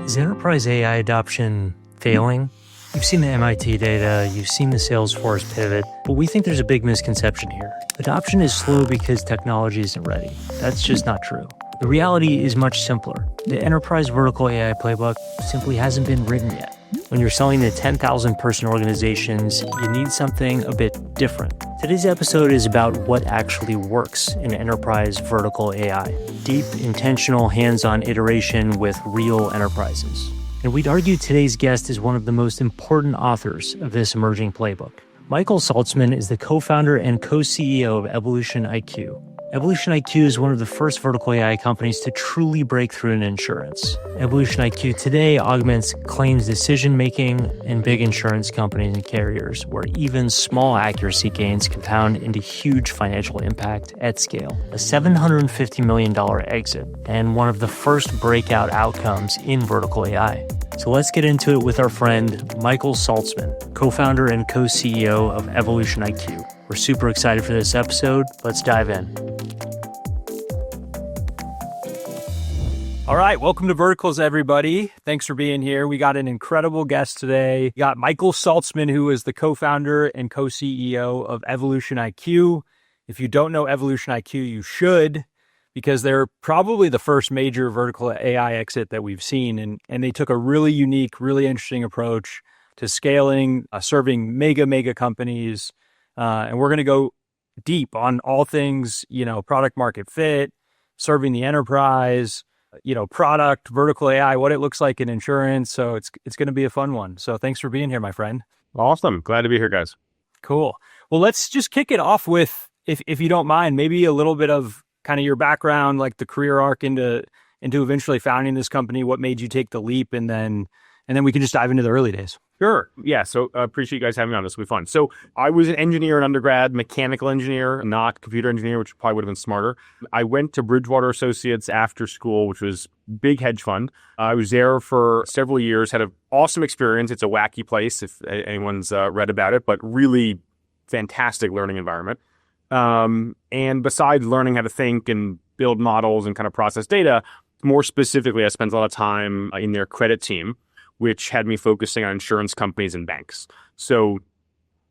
Is enterprise AI adoption failing? You've seen the MIT data, you've seen the Salesforce pivot, but we think there's a big misconception here. Adoption is slow because technology isn't ready. That's just not true. The reality is much simpler. The enterprise vertical AI playbook simply hasn't been written yet. When you're selling to 10,000 person organizations, you need something a bit different. Today's episode is about what actually works in enterprise vertical AI. Deep, intentional, hands-on iteration with real enterprises. And we'd argue today's guest is one of the most important authors of this emerging playbook. Michael Saltzman is the co-founder and co-CEO of EvolutionIQ. EvolutionIQ is one of the first vertical AI companies to truly break through in insurance. EvolutionIQ today augments claims decision-making in big insurance companies and carriers, where even small accuracy gains compound into huge financial impact at scale. A $750 million exit, and one of the first breakout outcomes in vertical AI. So let's get into it with our friend, Michael Saltzman, co-founder and co-CEO of EvolutionIQ. We're super excited for this episode. Let's dive in. All right, welcome to Verticals, everybody. Thanks for being here. We got an incredible guest today. We got Michael Saltzman, who is the co-founder and co-CEO of EvolutionIQ. If you don't know EvolutionIQ, you should, because they're probably the first major vertical AI exit that we've seen. And they took a really unique, really interesting approach to scaling, serving mega companies. And we're going to go deep on all things, product market fit, serving the enterprise, product, vertical AI, what it looks like in insurance. So it's going to be a fun one. So thanks for being here, my friend. Awesome. Glad to be here, guys. Cool. Well, let's just kick it off with, if you don't mind, maybe a little bit of kind of your background, like the career arc into eventually founding this company. What made you take the leap? And then we can just dive into the early days. Sure. Yeah. So appreciate you guys having me on. This will be fun. So I was an engineer in undergrad, mechanical engineer, not computer engineer, which probably would have been smarter. I went to Bridgewater Associates after school, which was big hedge fund. I was there for several years, had an awesome experience. It's a wacky place if anyone's read about it, but really fantastic learning environment. And besides learning how to think and build models and kind of process data, more specifically, I spent a lot of time in their credit team, which had me focusing on insurance companies and banks. So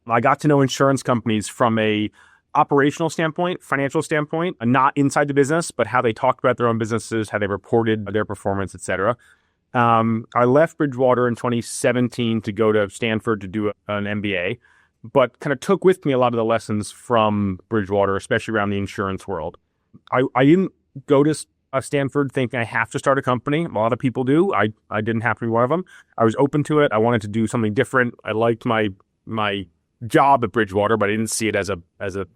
I got to know insurance companies from a operational standpoint, financial standpoint, not inside the business, but how they talked about their own businesses, how they reported their performance, et cetera. I left Bridgewater in 2017 to go to Stanford to do an MBA, but kind of took with me a lot of the lessons from Bridgewater, especially around the insurance world. I didn't go to Stanford thinking I have to start a company. A lot of people do. I didn't have to be one of them. I was open to it. I wanted to do something different. I liked my job at Bridgewater, but I didn't see it as a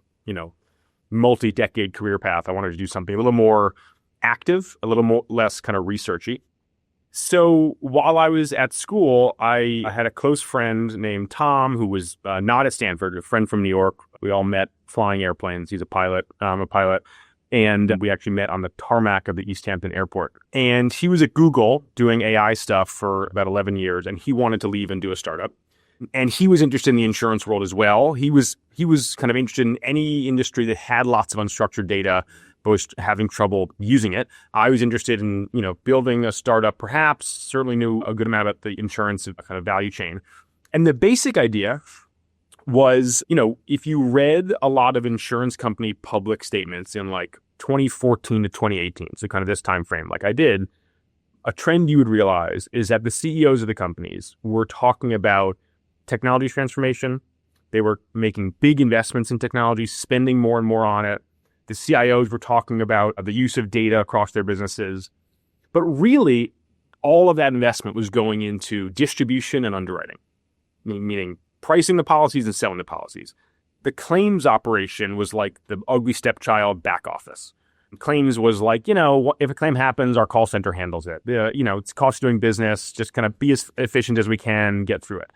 multi-decade career path. I wanted to do something a little more active, a little less kind of researchy. So while I was at school, I had a close friend named Tom who was not at Stanford, a friend from New York. We all met flying airplanes. He's a pilot. I'm a pilot. And we actually met on the tarmac of the East Hampton airport. And he was at Google doing AI stuff for about 11 years. And he wanted to leave and do a startup. And he was interested in the insurance world as well. He was kind of interested in any industry that had lots of unstructured data, but was having trouble using it. I was interested in, building a startup, perhaps, certainly knew a good amount about the insurance kind of value chain. And the basic idea was, if you read a lot of insurance company public statements in like 2014 to 2018, so kind of this time frame, like I did, a trend you would realize is that the CEOs of the companies were talking about technology transformation. They were making big investments in technology, spending more and more on it. The CIOs were talking about the use of data across their businesses. But really, all of that investment was going into distribution and underwriting, meaning pricing the policies and selling the policies. The claims operation was like the ugly stepchild back office. Claims was like, if a claim happens, our call center handles it. It's cost of doing business, just kind of be as efficient as we can, get through it.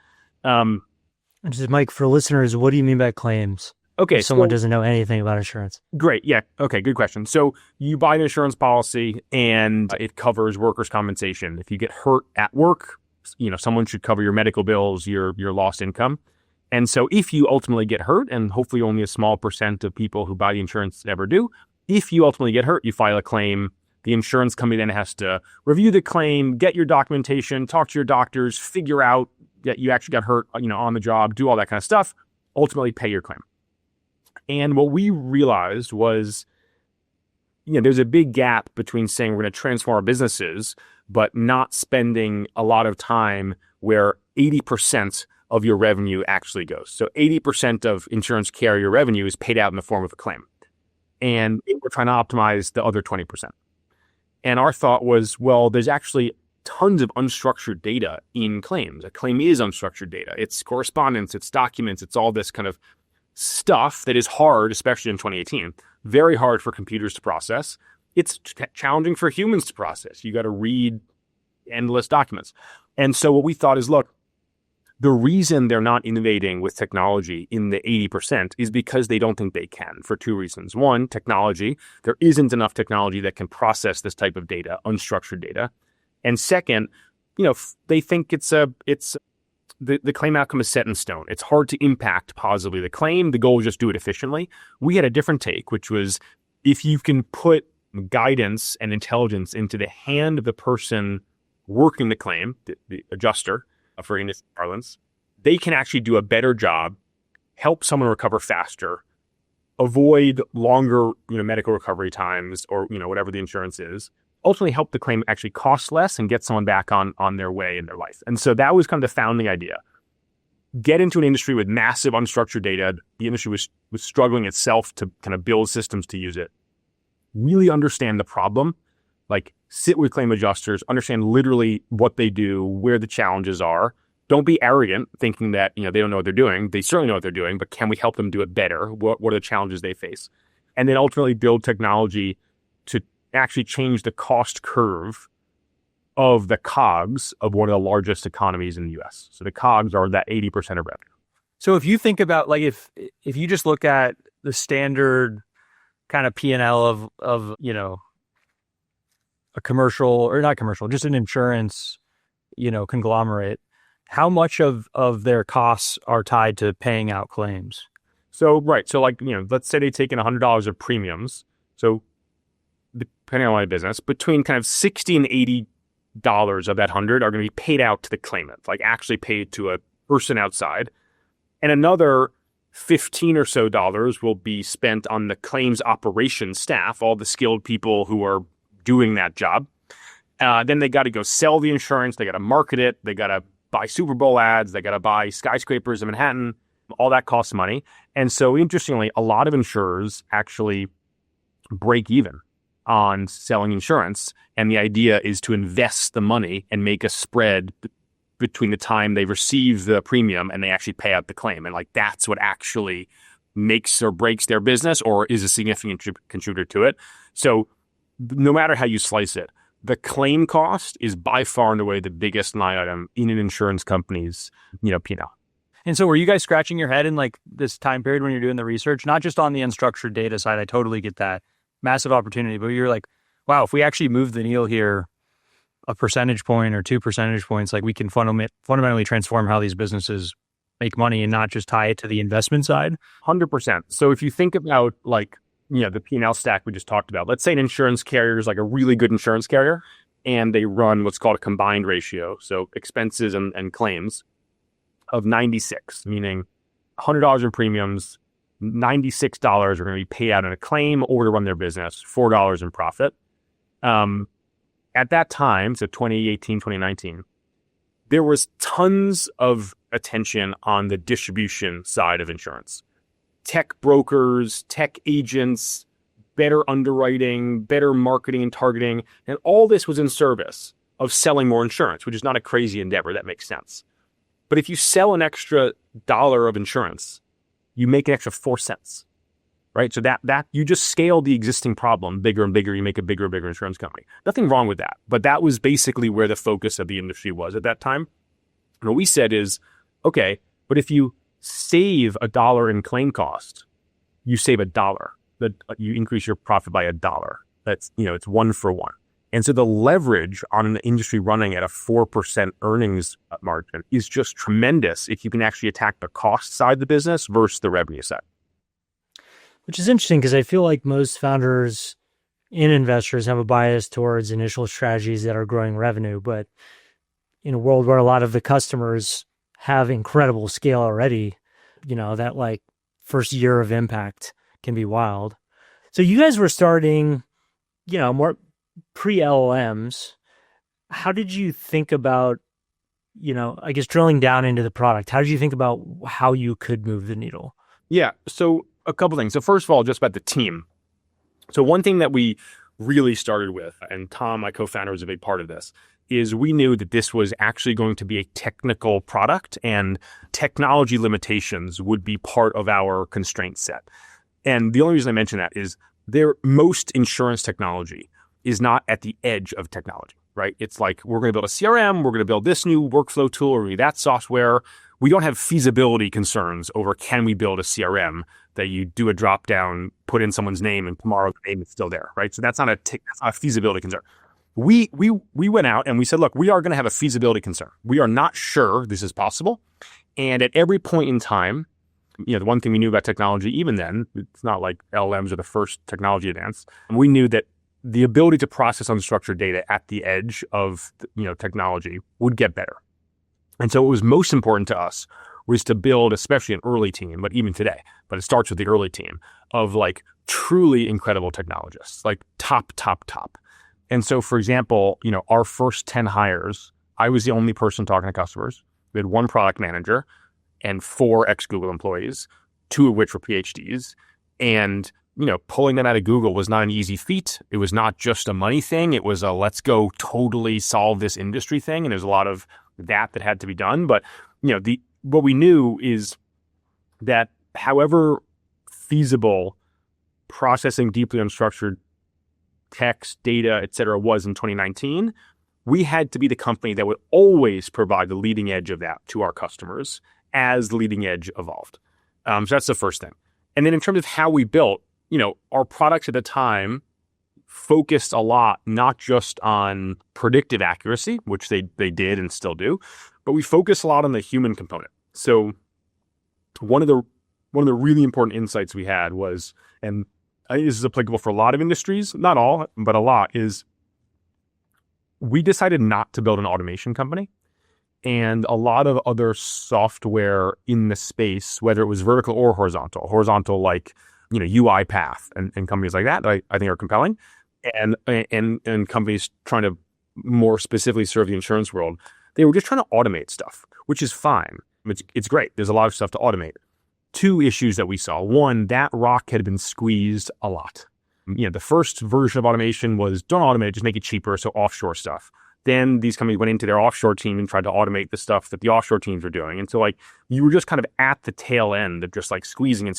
Just Mike, for listeners, what do you mean by claims? Okay. If someone doesn't know anything about insurance. Great. Yeah. Okay. Good question. So you buy an insurance policy and it covers workers' compensation. If you get hurt at work, someone should cover your medical bills, your lost income. And so if you ultimately get hurt, and hopefully only a small percent of people who buy the insurance ever do, if you ultimately get hurt, you file a claim. The insurance company then has to review the claim, get your documentation, talk to your doctors, figure out that you actually got hurt, on the job, do all that kind of stuff, ultimately pay your claim. And what we realized was, there's a big gap between saying we're going to transform our businesses, but not spending a lot of time where 80% of your revenue actually goes. So 80% of insurance carrier revenue is paid out in the form of a claim. And we're trying to optimize the other 20%. And our thought was, well, there's actually tons of unstructured data in claims. A claim is unstructured data. It's correspondence, it's documents, it's all this kind of stuff that is hard, especially in 2018, very hard for computers to process. It's challenging for humans to process. You got to read endless documents. And so what we thought is, look, the reason they're not innovating with technology in the 80% is because they don't think they can, for two reasons. One, technology. There isn't enough technology that can process this type of data, unstructured data. And second, they think the claim outcome is set in stone. It's hard to impact positively the claim. The goal is just do it efficiently. We had a different take, which was if you can put guidance and intelligence into the hand of the person working the claim, the adjuster, for industry parlance, they can actually do a better job, help someone recover faster, avoid longer, medical recovery times or, whatever the insurance is, ultimately help the claim actually cost less and get someone back on their way in their life. And so that was kind of the founding idea. Get into an industry with massive unstructured data. The industry was struggling itself to kind of build systems to use it. Really understand the problem, like sit with claim adjusters, understand literally what they do, where the challenges are. Don't be arrogant thinking that, they don't know what they're doing. They certainly know what they're doing, but can we help them do it better? What are the challenges they face? And then ultimately build technology to actually change the cost curve of the COGS of one of the largest economies in the US. So the COGS are that 80% of revenue. So if you think about, like, if you just look at the standard kind of P&L of a commercial, or not commercial, just an insurance, conglomerate, how much of their costs are tied to paying out claims? So, right. So let's say they take in $100 of premiums. So depending on my business, between kind of $60 and $80 of that 100 are going to be paid out to the claimant, like actually paid to a person outside. And another $15 or so will be spent on the claims operations staff, all the skilled people who are doing that job. Then they got to go sell the insurance. They got to market it. They got to buy Super Bowl ads. They got to buy skyscrapers in Manhattan. All that costs money. And so interestingly, a lot of insurers actually break even on selling insurance. And the idea is to invest the money and make a spread between the time they receive the premium and they actually pay out the claim. And that's what actually makes or breaks their business or is a significant contributor to it. So no matter how you slice it, the claim cost is by far and away the biggest line item in an insurance company's, P&L. And so were you guys scratching your head in this time period when you're doing the research, not just on the unstructured data side? I totally get that. Massive opportunity, but you're like, wow, if we actually move the needle here a percentage point or 2 percentage points, we can fundamentally transform how these businesses make money and not just tie it to the investment side. 100%. So if you think about the P&L stack we just talked about, let's say an insurance carrier is a really good insurance carrier and they run what's called a combined ratio. So expenses and claims of 96, meaning $100 in premiums, $96 are going to be paid out in a claim or to run their business, $4 in profit. At that time, so 2018, 2019, there was tons of attention on the distribution side of insurance. Tech brokers, tech agents, better underwriting, better marketing and targeting. And all this was in service of selling more insurance, which is not a crazy endeavor. That makes sense. But if you sell an extra $1 of insurance, you make an extra 4 cents, right? So that you just scale the existing problem bigger and bigger. You make a bigger and bigger insurance company. Nothing wrong with that. But that was basically where the focus of the industry was at that time. And what we said is, okay, but if you save $1 in claim cost, you save $1. That you increase your profit by $1. That's, it's 1 for 1. And so the leverage on an industry running at a 4% earnings margin is just tremendous if you can actually attack the cost side of the business versus the revenue side. Which is interesting because I feel like most founders and investors have a bias towards initial strategies that are growing revenue. But in a world where a lot of the customers have incredible scale already, that like first year of impact can be wild. So you guys were starting, more pre LLMs. How did you think about, I guess drilling down into the product? How did you think about how you could move the needle? Yeah. So a couple things. So first of all, just about the team. So one thing that we really started with, and Tom, my co-founder, was a big part of this, is we knew that this was actually going to be a technical product and technology limitations would be part of our constraint set. And the only reason I mention that is most insurance technology is not at the edge of technology, right? It's like, we're going to build a CRM, we're going to build this new workflow tool, or that software. We don't have feasibility concerns over can we build a CRM that you do a drop down, put in someone's name, and tomorrow the name is still there, right? So that's not a feasibility concern. We went out and we said, look, we are going to have a feasibility concern. We are not sure this is possible. And at every point in time, the one thing we knew about technology, even then, it's not like LLMs are the first technology advance. We knew that the ability to process unstructured data at the edge of technology would get better. And so what was most important to us was to build, especially an early team, but even today, but it starts with the early team of like truly incredible technologists, like top. And so, for example, our first 10 hires, I was the only person talking to customers. We had one product manager and 4 ex-Google employees, 2 of which were PhDs. And, pulling them out of Google was not an easy feat. It was not just a money thing. It was a let's go totally solve this industry thing. And there's a lot of that had to be done. But, what we knew is that however feasible processing deeply unstructured text, data, et cetera, was in 2019, we had to be the company that would always provide the leading edge of that to our customers as the leading edge evolved. So that's the first thing. And then in terms of how we built, our products at the time focused a lot, not just on predictive accuracy, which they did and still do, but we focused a lot on the human component. So one of the really important insights we had was, and I think this is applicable for a lot of industries, not all, but a lot, is we decided not to build an automation company. And a lot of other software in the space, whether it was vertical or horizontal like, UiPath and companies like that, I think are compelling. And companies trying to more specifically serve the insurance world, they were just trying to automate stuff, which is fine. It's great. There's a lot of stuff to automate. 2 issues that we saw. One, that rock had been squeezed a lot. The first version of automation was don't automate it, just make it cheaper, so offshore stuff. Then these companies went into their offshore team and tried to automate the stuff that the offshore teams were doing. And so like you were just kind of at the tail end of just like squeezing.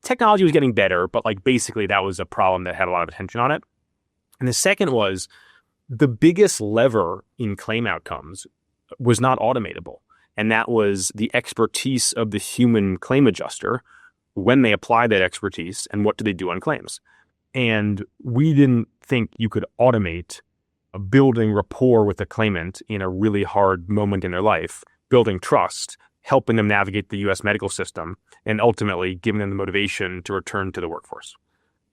Technology was getting better, but like basically that was a problem that had a lot of attention on it. And the second was the biggest lever in claim outcomes was not automatable. And that was the expertise of the human claim adjuster when they apply that expertise and what do they do on claims. And we didn't think you could automate building rapport with the claimant in a really hard moment in their life, building trust, helping them navigate the US medical system, and ultimately giving them the motivation to return to the workforce.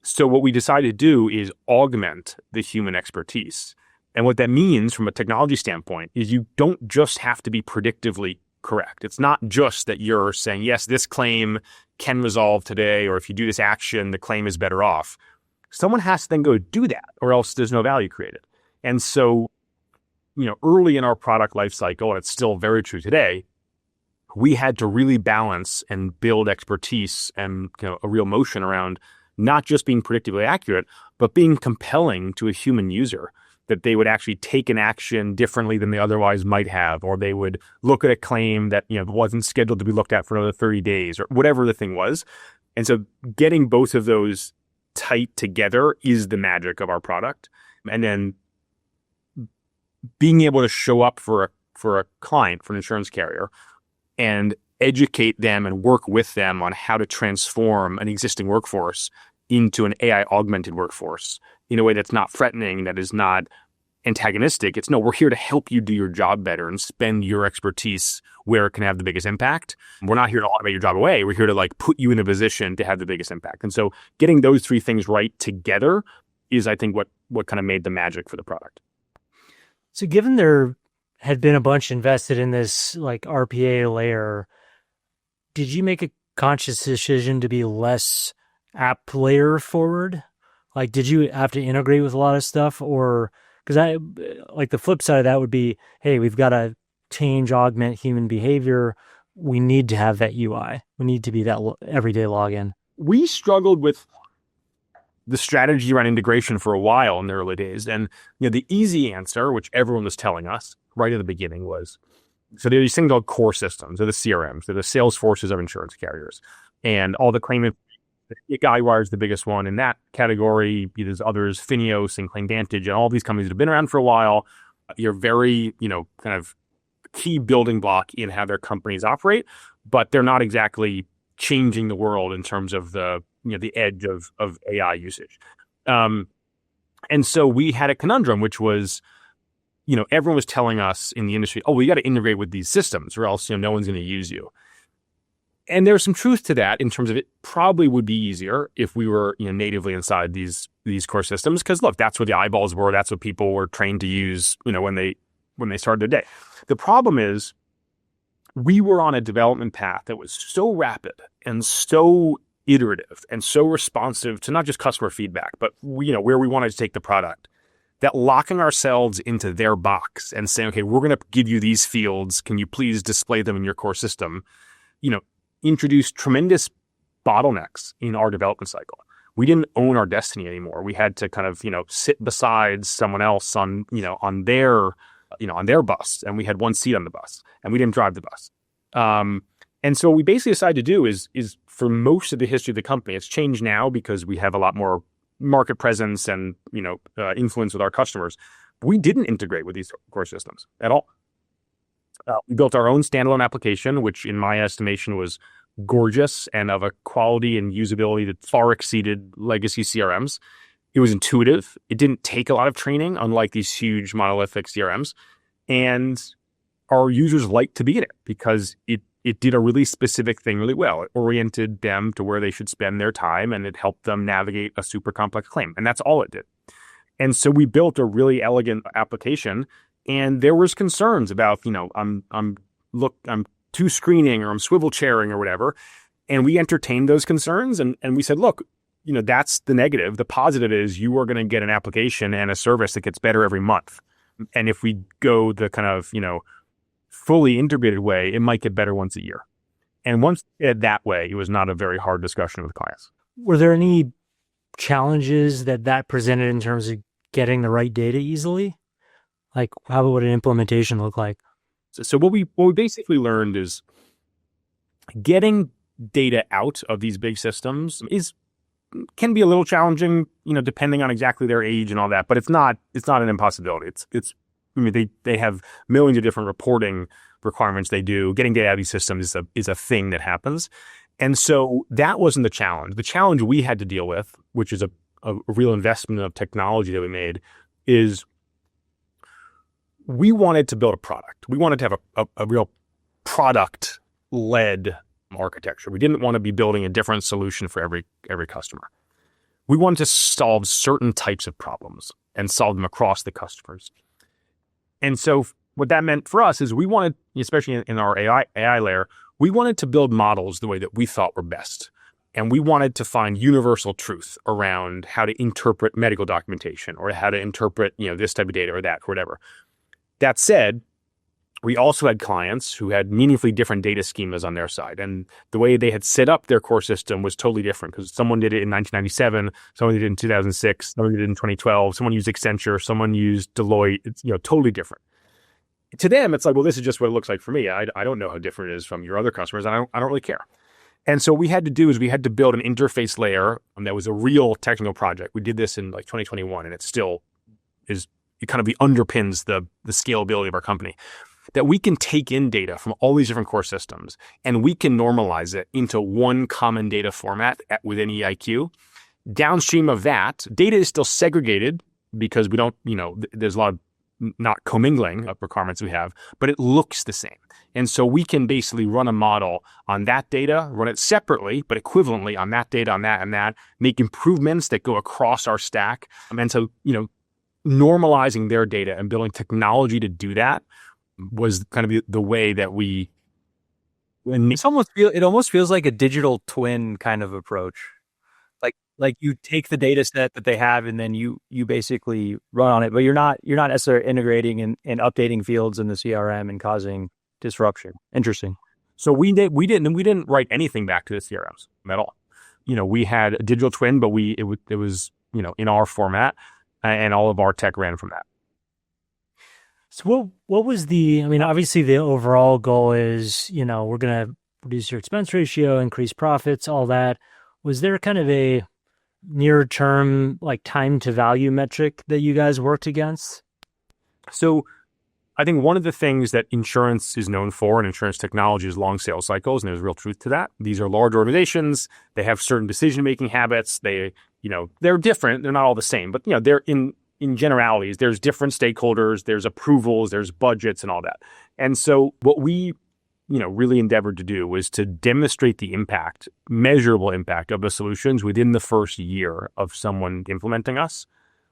So what we decided to do is augment the human expertise. And what that means from a technology standpoint is you don't just have to be predictively correct. It's not just that you're saying, yes, this claim can resolve today, or if you do this action, the claim is better off. Someone has to then go do that, or else there's no value created. And so, early in our product life cycle, and it's still very true today, we had to really balance and build expertise and a real motion around not just being predictably accurate, but being compelling to a human user, that they would actually take an action differently than they otherwise might have, or they would look at a claim that wasn't scheduled to be looked at for another 30 days, or whatever the thing was. And so getting both of those tight together is the magic of our product. And then being able to show up for a client, for an insurance carrier, and educate them and work with them on how to transform an existing workforce into an AI augmented workforce in a way that's not threatening, that is not antagonistic. It's no, we're here to help you do your job better and spend your expertise where it can have the biggest impact. We're not here to automate your job away. We're here to like put you in a position to have the biggest impact. And so getting those three things right together is, I think, what kind of made the magic for the product. So given there had been a bunch invested in this like RPA layer, did you make a conscious decision to be less app layer forward? Like, did you have to integrate with a lot of stuff? Or because I like the flip side of that would be, hey, we've got to change, augment human behavior. We need to have that UI. We need to be that everyday login. We struggled with the strategy around integration for a while in the early days. And the easy answer, which everyone was telling us right at the beginning, was, so there are these things called core systems. They're the CRMs. They're the sales forces of insurance carriers. And all the claim, Guidewire is the biggest one in that category. There's others, Fineos and ClaimVantage, and all these companies that have been around for a while. You're very, kind of key building block in how their companies operate, but they're not exactly changing the world in terms of the edge of AI usage. And so we had a conundrum, which was, everyone was telling us in the industry, oh, well, you got to integrate with these systems or else, no one's going to use you. And there's some truth to that in terms of it probably would be easier if we were, natively inside these core systems. Because look, that's where the eyeballs were. That's what people were trained to use, when they started their day. The problem is we were on a development path that was so rapid and so iterative and so responsive to not just customer feedback, but where we wanted to take the product, that locking ourselves into their box and saying, okay, we're going to give you these fields. Can you please display them in your core system? Introduced tremendous bottlenecks in our development cycle. We didn't own our destiny anymore. We had to kind of, sit beside someone else on their bus, and we had one seat on the bus, and we didn't drive the bus. And so what we basically decided to do is for most of the history of the company, it's changed now because we have a lot more market presence and, influence with our customers. We didn't integrate with these core systems at all. We built our own standalone application, which in my estimation was gorgeous and of a quality and usability that far exceeded legacy CRMs. It was intuitive. It didn't take a lot of training, unlike these huge monolithic CRMs. And our users liked to be in it because it did a really specific thing really well. It oriented them to where they should spend their time, and it helped them navigate a super complex claim. And that's all it did. And so we built a really elegant application. And there was concerns about, I'm too screening or I'm swivel chairing or whatever. And we entertained those concerns. And we said, look, that's the negative. The positive is you are going to get an application and a service that gets better every month. And if we go the kind of, fully integrated way, it might get better once a year. And once that way, it was not a very hard discussion with clients. Were there any challenges that presented in terms of getting the right data easily? Like, how would an implementation look like? So what we basically learned is getting data out of these big systems can be a little challenging, depending on exactly their age and all that. But it's not an impossibility. They have millions of different reporting requirements they do. Getting data out of these systems is a thing that happens. And so that wasn't the challenge. The challenge we had to deal with, which is a real investment of technology that we made, is we wanted to build a product. We wanted to have a real product-led architecture. We didn't want to be building a different solution for every customer. We wanted to solve certain types of problems and solve them across the customers. And so what that meant for us is we wanted, especially in our AI layer, we wanted to build models the way that we thought were best. And we wanted to find universal truth around how to interpret medical documentation or how to interpret, this type of data or that, or whatever. That said, we also had clients who had meaningfully different data schemas on their side. And the way they had set up their core system was totally different because someone did it in 1997, someone did it in 2006, someone did it in 2012, someone used Accenture, someone used Deloitte. It's, totally different. To them, it's like, well, this is just what it looks like for me. I don't know how different it is from your other customers. And I don't really care. And so what we had to do is we had to build an interface layer that was a real technical project. We did this in 2021, and it still is. It kind of underpins the scalability of our company, that we can take in data from all these different core systems and we can normalize it into one common data format within EIQ. Downstream of that, data is still segregated because we don't, there's a lot of not commingling of requirements we have, but it looks the same. And so we can basically run a model on that data, run it separately, but equivalently on that data, on that and that, make improvements that go across our stack. And so, normalizing their data and building technology to do that was kind of the way that we... It almost feels like a digital twin kind of approach. Like you take the data set that they have and then you basically run on it, but you're not necessarily integrating and updating fields in the CRM and causing disruption. Interesting. So we didn't write anything back to the CRMs at all. We had a digital twin, but it was in our format, and all of our tech ran from that. So what was obviously the overall goal is, we're going to reduce your expense ratio, increase profits, all that. Was there kind of a near term, like time to value metric that you guys worked against? So I think one of the things that insurance is known for, and insurance technology, is long sales cycles, and there's real truth to that. These are large organizations. They have certain decision-making habits. They're different. They're not all the same, but they're in generalities. There's different stakeholders, there's approvals, there's budgets and all that. And so what we really endeavored to do was to demonstrate the impact, measurable impact of the solutions within the first year of someone implementing us,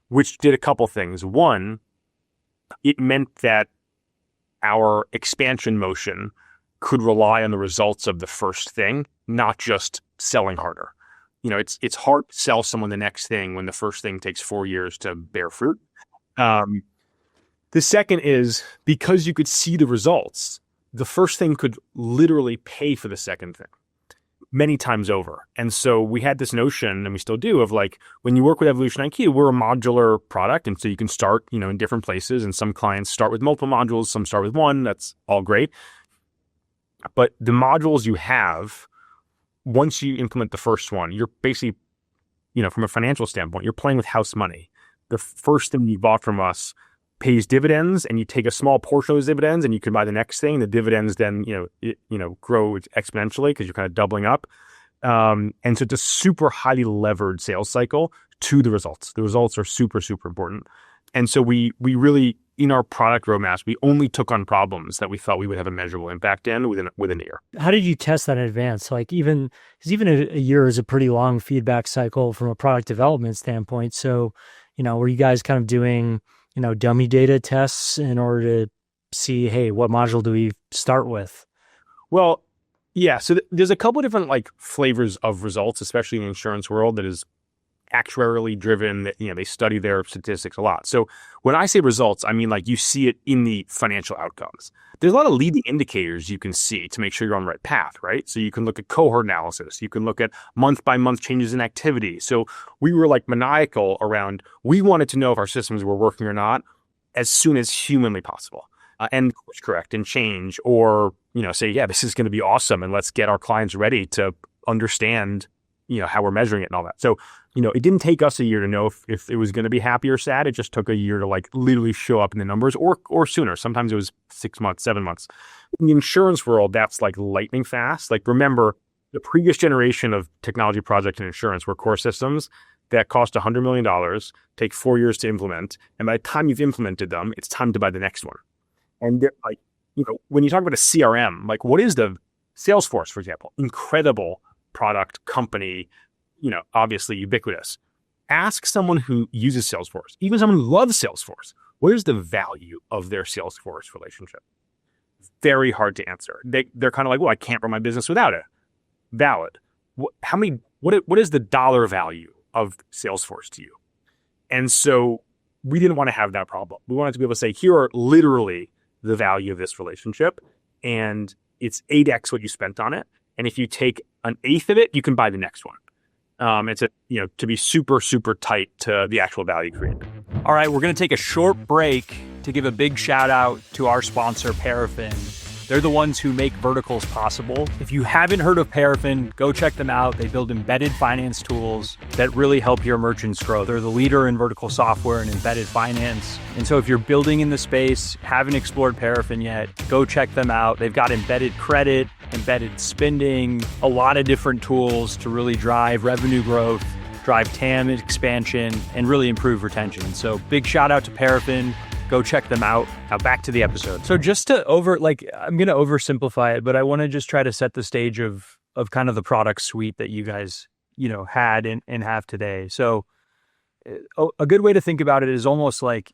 which did a couple things. One, it meant that our expansion motion could rely on the results of the first thing, not just selling harder. It's hard to sell someone the next thing when the first thing takes 4 years to bear fruit. The second is, because you could see the results, the first thing could literally pay for the second thing many times over. And so we had this notion, and we still do, of like, when you work with EvolutionIQ, we're a modular product. And so you can start, in different places. And some clients start with multiple modules, some start with one. That's all great. But the modules you have, once you implement the first one, you're basically, from a financial standpoint, you're playing with house money. The first thing you bought from us pays dividends, and you take a small portion of those dividends and you can buy the next thing. The dividends then, grow exponentially because you're kind of doubling up. And so it's a super highly levered sales cycle to the results. The results are super, super important. And so we really, in our product roadmaps, we only took on problems that we thought we would have a measurable impact in within a year. How did you test that in advance? Like because even a year is a pretty long feedback cycle from a product development standpoint. So, were you guys kind of doing, dummy data tests in order to see, hey, what module do we start with? Well, yeah. So there's a couple of different flavors of results, especially in the insurance world, that is actuarially driven, that they study their statistics a lot. So when I say results, I mean you see it in the financial outcomes. There's a lot of leading indicators you can see to make sure you're on the right path, right? So you can look at cohort analysis, you can look at month by month changes in activity. So we were maniacal around, we wanted to know if our systems were working or not as soon as humanly possible, and course correct and change, or say, yeah, this is going to be awesome, and let's get our clients ready to understand how we're measuring it and all that. So, it didn't take us a year to know if it was going to be happy or sad. It just took a year to literally show up in the numbers, or sooner. Sometimes it was 6 months, 7 months. In the insurance world, that's lightning fast. Remember, the previous generation of technology projects in insurance were core systems that cost $100 million, take 4 years to implement. And by the time you've implemented them, it's time to buy the next one. And when you talk about a CRM, what is the Salesforce, for example? Incredible product, company, obviously ubiquitous. Ask someone who uses Salesforce, even someone who loves Salesforce, what is the value of their Salesforce relationship? Very hard to answer. They're kind of well, I can't run my business without it. Valid. What is the dollar value of Salesforce to you? And so we didn't want to have that problem. We wanted to be able to say, here are literally the value of this relationship, and it's 8x what you spent on it. And if you take an eighth of it, you can buy the next one. It's to be super, super tight to the actual value created. All right, we're going to take a short break to give a big shout out to our sponsor, Paraffin. They're the ones who make verticals possible. If you haven't heard of Paraffin, go check them out. They build embedded finance tools that really help your merchants grow. They're the leader in vertical software and embedded finance. And so if you're building in the space, haven't explored Paraffin yet, go check them out. They've got embedded credit, embedded spending, a lot of different tools to really drive revenue growth, drive TAM expansion, and really improve retention. So big shout out to Paraffin. Go check them out. Now back to the episode. So just to I'm going to oversimplify it, but I want to just try to set the stage of kind of the product suite that you guys, had and have today. So a good way to think about it is almost like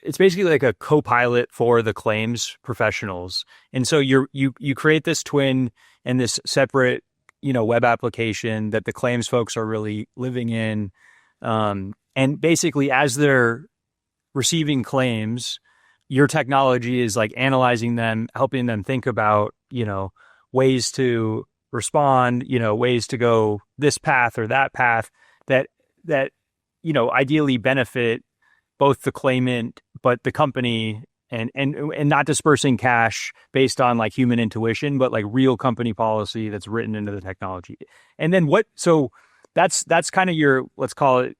it's basically like a co-pilot for the claims professionals. And so you create this twin and this separate, web application that the claims folks are really living in. And basically as they're receiving claims, your technology is like analyzing them, helping them think about, ways to respond, ways to go this path or that path that ideally benefit both the claimant, but the company, and not dispersing cash based on like human intuition, but like real company policy that's written into the technology. And then so that's kind of your, let's call it,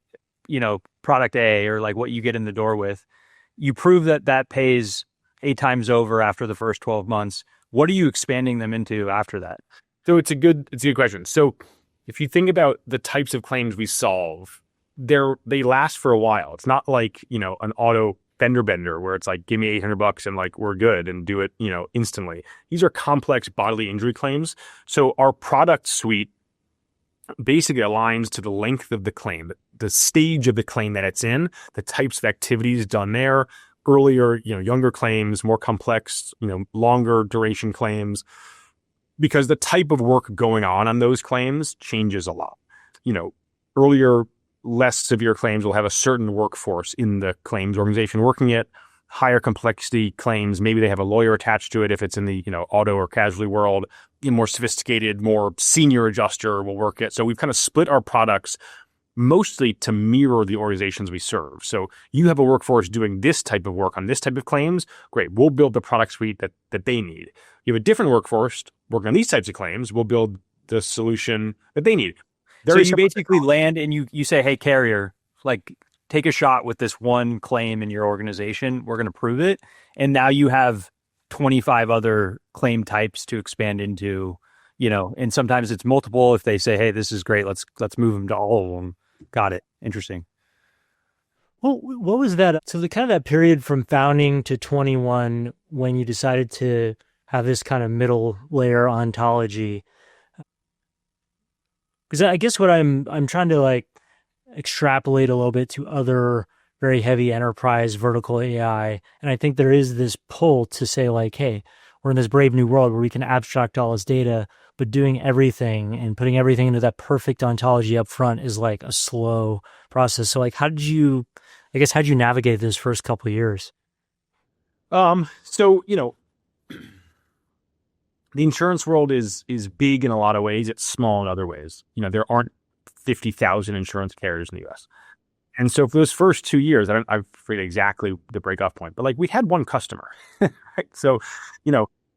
product A, or like what you get in the door with. You prove that pays 8 times over after the first 12 months. What are you expanding them into after that? So it's a good question. So if you think about the types of claims we solve, they last for a while. It's not like, an auto fender bender where it's like, give me $800 and like, we're good and do it, instantly. These are complex bodily injury claims. So our product suite basically aligns to the length of the claim, the stage of the claim that it's in, the types of activities done there, earlier, younger claims, more complex, longer duration claims, because the type of work going on those claims changes a lot. Earlier, less severe claims will have a certain workforce in the claims organization working it. Higher complexity claims, maybe they have a lawyer attached to it if it's in the auto or casualty world. A more sophisticated, more senior adjuster will work it. So we've kind of split our products mostly to mirror the organizations we serve. So you have a workforce doing this type of work on this type of claims. Great, we'll build the product suite that they need. You have a different workforce working on these types of claims. We'll build the solution that they need. So you basically land and you say, hey, carrier, like take a shot with this one claim in your organization. We're going to prove it. And now you have 25 other claim types to expand into, and sometimes it's multiple. If they say, hey, this is great, let's move them to all of them. Got it. Interesting. Well, what was that? So the kind of that period from founding to 21 when you decided to have this kind of middle layer ontology. Because I guess what I'm trying to like extrapolate a little bit to other very heavy enterprise vertical AI. And I think there is this pull to say like, hey, we're in this brave new world where we can abstract all this data, but doing everything and putting everything into that perfect ontology up front is like a slow process. So like, how did you navigate this first couple of years? So, the insurance world is big in a lot of ways. It's small in other ways. There aren't 50,000 insurance carriers in the US. And so for those first 2 years, I forget exactly the breakoff point, but like we had one customer, right? So,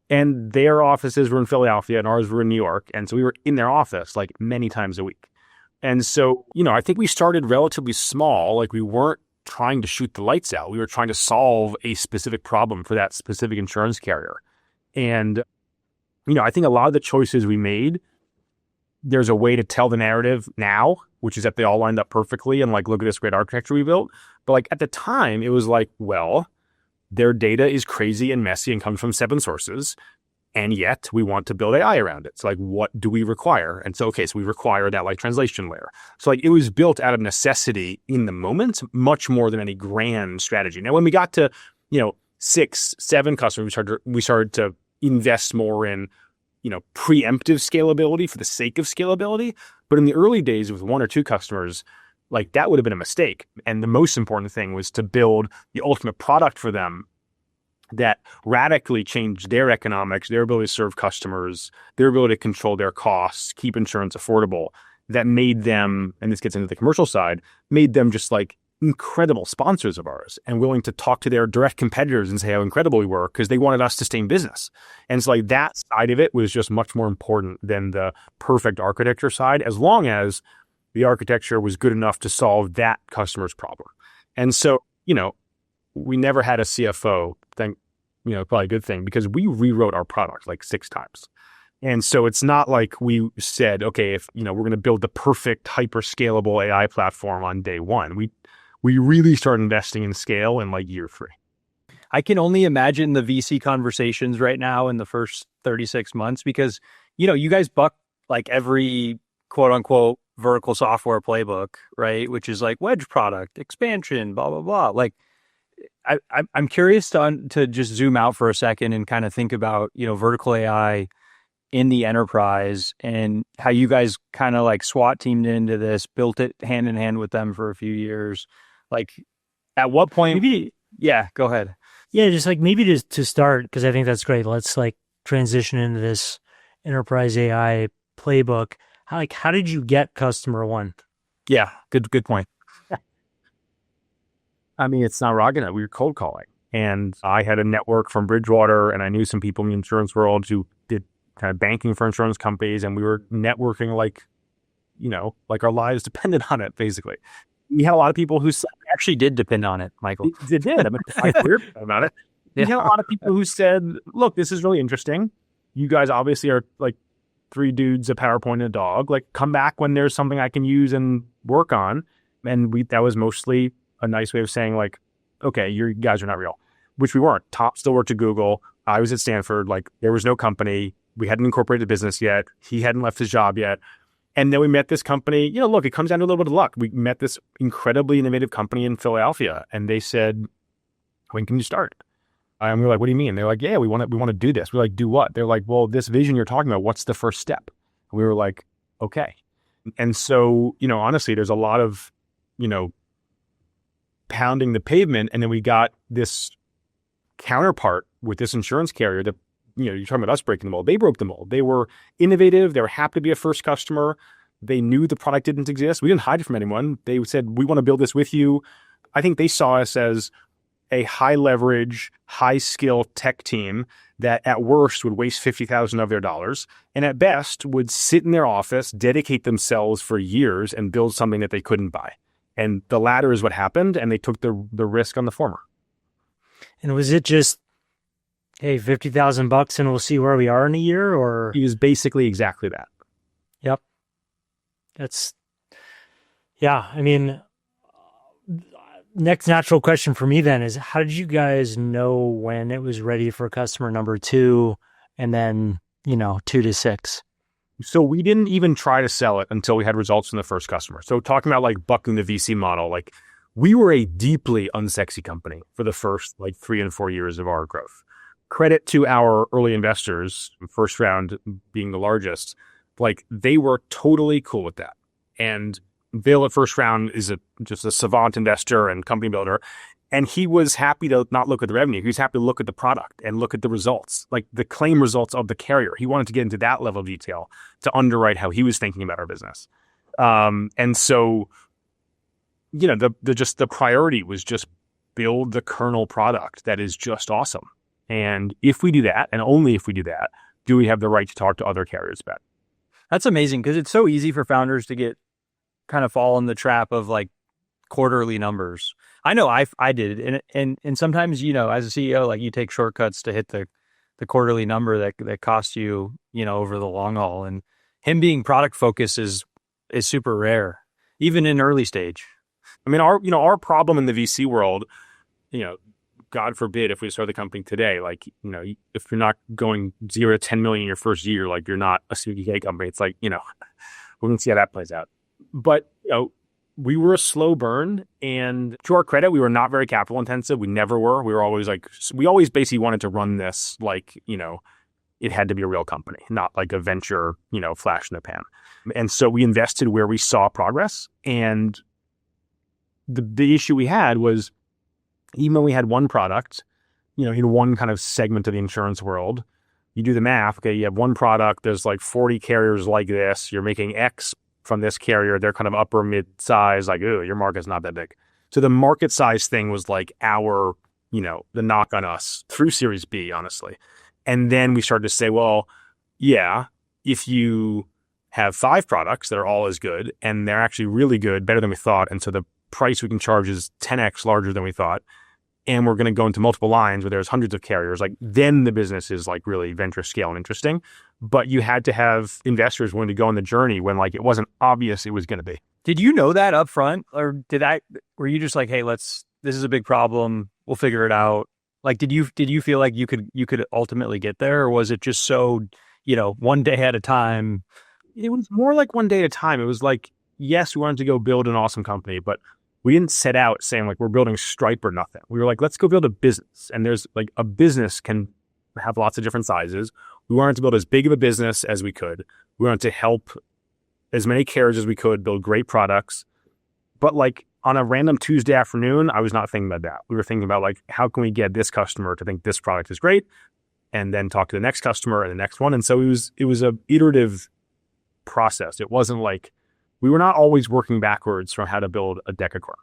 and their offices were in Philadelphia and ours were in New York. And so we were in their office like many times a week. And so, I think we started relatively small. Like we weren't trying to shoot the lights out. We were trying to solve a specific problem for that specific insurance carrier. And, I think a lot of the choices we made, there's a way to tell the narrative now, which is that they all lined up perfectly and like, look at this great architecture we built. But like at the time, it was like, well, their data is crazy and messy and comes from 7 sources. And yet we want to build AI around it. So like, what do we require? And so, okay, so we require that like translation layer. So like it was built out of necessity in the moment, much more than any grand strategy. Now, when we got to, 6, 7 customers, we started to invest more in, preemptive scalability for the sake of scalability. But in the early days with 1 or 2 customers, like that would have been a mistake. And the most important thing was to build the ultimate product for them that radically changed their economics, their ability to serve customers, their ability to control their costs, keep insurance affordable, that made them, and this gets into the commercial side, made them just like incredible sponsors of ours and willing to talk to their direct competitors and say how incredible we were because they wanted us to stay in business. And so like that side of it was just much more important than the perfect architecture side, as long as the architecture was good enough to solve that customer's problem. And so, we never had a CFO, probably a good thing, because we rewrote our product like 6 times. And so it's not like we said, okay, if, we're going to build the perfect hyper scalable AI platform on day one. We we really started investing in scale in like year 3. I can only imagine the VC conversations right now in the first 36 months because, you guys buck like every quote unquote vertical software playbook, right? Which is like wedge product, expansion, blah, blah, blah. Like I'm curious to just zoom out for a second and kind of think about, vertical AI in the enterprise and how you guys kind of like SWAT teamed into this, built it hand in hand with them for a few years. Like at what point? Yeah, go ahead. Yeah, just like maybe to start, because I think that's great. Let's like transition into this enterprise AI playbook. How did you get customer one? Yeah, good point. I mean, it's not rocket. We were cold calling. And I had a network from Bridgewater, and I knew some people in the insurance world who did kind of banking for insurance companies, and we were networking like our lives depended on it, basically. We had a lot of people who actually did depend on it, Michael. It did. I'm weird about it. Yeah. We had a lot of people who said, look, this is really interesting. You guys obviously are like 3 dudes, a PowerPoint, and a dog. Like, come back when there's something I can use and work on. And that was mostly a nice way of saying like, okay, you guys are not real, which we weren't. Top still worked at Google. I was at Stanford. Like, there was no company. We hadn't incorporated business yet. He hadn't left his job yet. And then we met this company. Look, it comes down to a little bit of luck. We met this incredibly innovative company in Philadelphia, and they said, when can you start? And we were like, what do you mean? They're like, yeah, we want to do this. We're like, do what? They're like, well, this vision you're talking about, what's the first step? And we were like, okay. And so, honestly, there's a lot of, pounding the pavement. And then we got this counterpart with this insurance carrier that, you're talking about us breaking the mold. They broke the mold. They were innovative. They were happy to be a first customer. They knew the product didn't exist. We didn't hide it from anyone. They said, we want to build this with you. I think they saw us as a high leverage, high skill tech team that at worst would waste $50,000 of their dollars, and at best would sit in their office, dedicate themselves for years and build something that they couldn't buy. And the latter is what happened, and they took the risk on the former. And was it just, hey, $50,000 and we'll see where we are in a year, or? It was basically exactly that. Yep. Yeah. I mean, next natural question for me then is, how did you guys know when it was ready for customer number 2 and then, 2 to 6? So we didn't even try to sell it until we had results from the first customer. So talking about like bucking the VC model, like we were a deeply unsexy company for the first like 3 and 4 years of our growth. Credit to our early investors, first round being the largest, like they were totally cool with that. And Bill at first round is just a savant investor and company builder. And he was happy to not look at the revenue. He was happy to look at the product and look at the results, like the claim results of the carrier. He wanted to get into that level of detail to underwrite how he was thinking about our business. And so, the priority was just build the kernel product that is just awesome. And if we do that, and only if we do that, do we have the right to talk to other carriers about it? That's amazing, because it's so easy for founders to kind of fall in the trap of like quarterly numbers. I know I did it. And sometimes, as a CEO, like you take shortcuts to hit the quarterly number that costs you, over the long haul. And him being product focused is super rare, even in early stage. I mean, our problem in the VC world, God forbid if we start the company today, like, if you're not going 0 to 10 million in your first year, like you're not a CDK company. It's like, we're going to see how that plays out. But, we were a slow burn, and to our credit, we were not very capital intensive. We never were. We were always we always basically wanted to run this like, it had to be a real company, not like a venture, flash in the pan. And so we invested where we saw progress. And the issue we had was, even though we had one product, in one kind of segment of the insurance world, you do the math. Okay, you have one product. There's like 40 carriers like this. You're making X from this carrier. They're kind of upper mid size. Like, oh, your market's not that big. So the market size thing was like the knock on us through Series B, honestly. And then we started to say, well, yeah, if you have 5 products that are all as good and they're actually really good, better than we thought, and so the price we can charge is 10x larger than we thought, and we're going to go into multiple lines where there's hundreds of carriers, like then the business is like really venture scale and interesting. But you had to have investors willing to go on the journey when like it wasn't obvious it was going to be. Did you know that up front, or were you just like, hey, this is a big problem, we'll figure it out? Like, did you feel like you could ultimately get there, or was it just so, one day at a time? It was more like one day at a time. It was like, yes, we wanted to go build an awesome company, but we didn't set out saying like, we're building Stripe or nothing. We were like, let's go build a business. And there's like a business can have lots of different sizes. We wanted to build as big of a business as we could. We wanted to help as many carriers as we could, build great products. But like on a random Tuesday afternoon, I was not thinking about that. We were thinking about like, how can we get this customer to think this product is great? And then talk to the next customer and the next one. And so it was a iterative process. It wasn't like, we were not always working backwards from how to build a decacorp.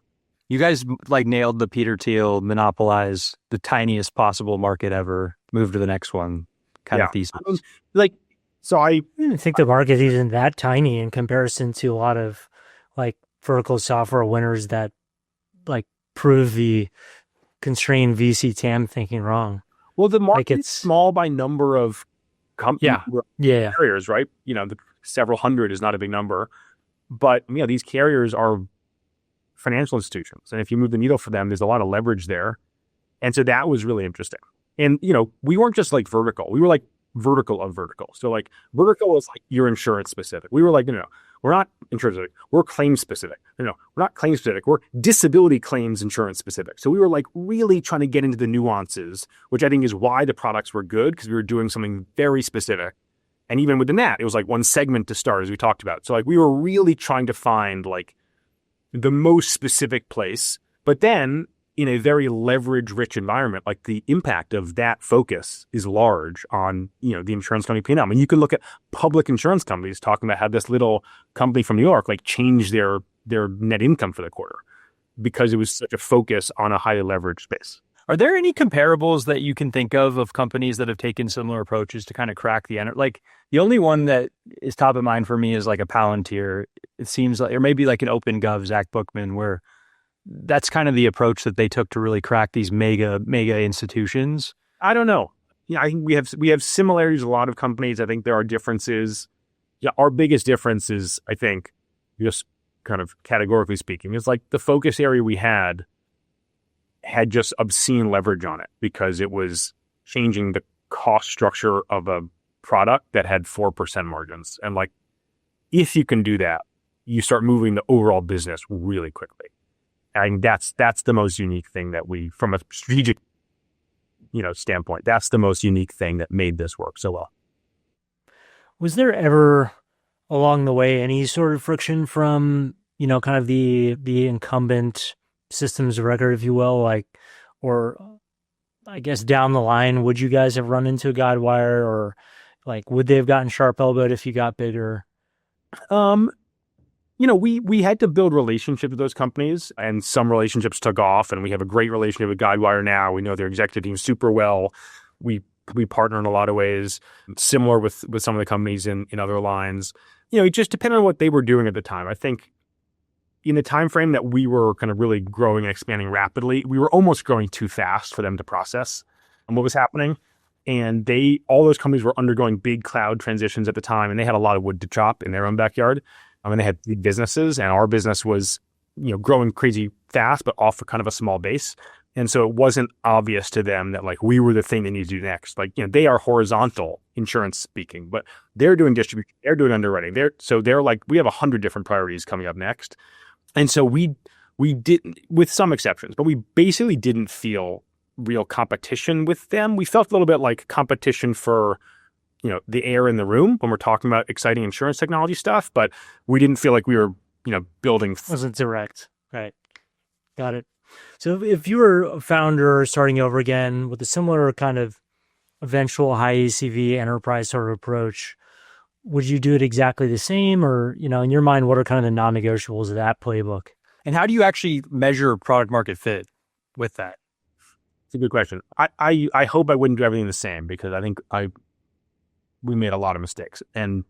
You guys like nailed the Peter Thiel monopolize the tiniest possible market ever, move to the next one kind of thesis. I didn't think the market isn't that tiny in comparison to a lot of like vertical software winners that like prove the constrained VC TAM thinking wrong. Well, the market is small by number of carriers, right? The several hundred is not a big number, but these carriers are financial institutions, and if you move the needle for them, there's a lot of leverage there, and so that was really interesting. And we weren't just like vertical; we were like vertical of vertical. So like vertical is like you're insurance specific. We were like, no, we're not insurance specific. We're claim specific. No, we're not claim specific. We're disability claims insurance specific. So we were like really trying to get into the nuances, which I think is why the products were good, because we were doing something very specific. And even within that, it was like one segment to start, as we talked about. So like we were really trying to find like the most specific place, but then in a very leverage-rich environment, like the impact of that focus is large on, the insurance company P&L. I mean, you can look at public insurance companies talking about how this little company from New York like changed their net income for the quarter because it was such a focus on a highly leveraged space. Are there any comparables that you can think of companies that have taken similar approaches to kind of crack the like the only one that is top of mind for me is like a Palantir. It seems like, or maybe like an OpenGov, Zach Bookman, where that's kind of the approach that they took to really crack these mega institutions. I don't know. I think we have similarities with a lot of companies. I think there are differences. Yeah, our biggest difference is, I think, just kind of categorically speaking, is like the focus area we had just obscene leverage on it because it was changing the cost structure of a product that had 4% margins. And like, if you can do that, you start moving the overall business really quickly. And that's the most unique thing that we, from a strategic, standpoint, that's the most unique thing that made this work so well. Was there ever along the way any sort of friction from, kind of the incumbent systems of record, if you will, like, or I guess down the line, would you guys have run into a Guidewire, or like, would they have gotten sharp elbowed if you got bigger? We had to build relationships with those companies, and some relationships took off, and we have a great relationship with Guidewire now. We know their executive team super well. We partner in a lot of ways, similar with some of the companies in other lines. It just depended on what they were doing at the time. I think in the time frame that we were kind of really growing and expanding rapidly, we were almost growing too fast for them to process what was happening. And all those companies were undergoing big cloud transitions at the time, and they had a lot of wood to chop in their own backyard. They had big businesses, and our business was, growing crazy fast, but off of kind of a small base. And so it wasn't obvious to them that like we were the thing they need to do next. Like, they are horizontal insurance speaking, but they're doing distribution, they're doing underwriting. They're like, we have 100 different priorities coming up next. And so we didn't, with some exceptions, but we basically didn't feel real competition with them. We felt a little bit like competition for, the air in the room when we're talking about exciting insurance technology stuff, but we didn't feel like we were, building. Wasn't direct. Right. Got it. So if you were a founder starting over again with a similar kind of eventual high ACV enterprise sort of approach, would you do it exactly the same? Or, in your mind, what are kind of the non-negotiables of that playbook? And how do you actually measure product market fit with that? It's a good question. I hope I wouldn't do everything the same, because I think we made a lot of mistakes and,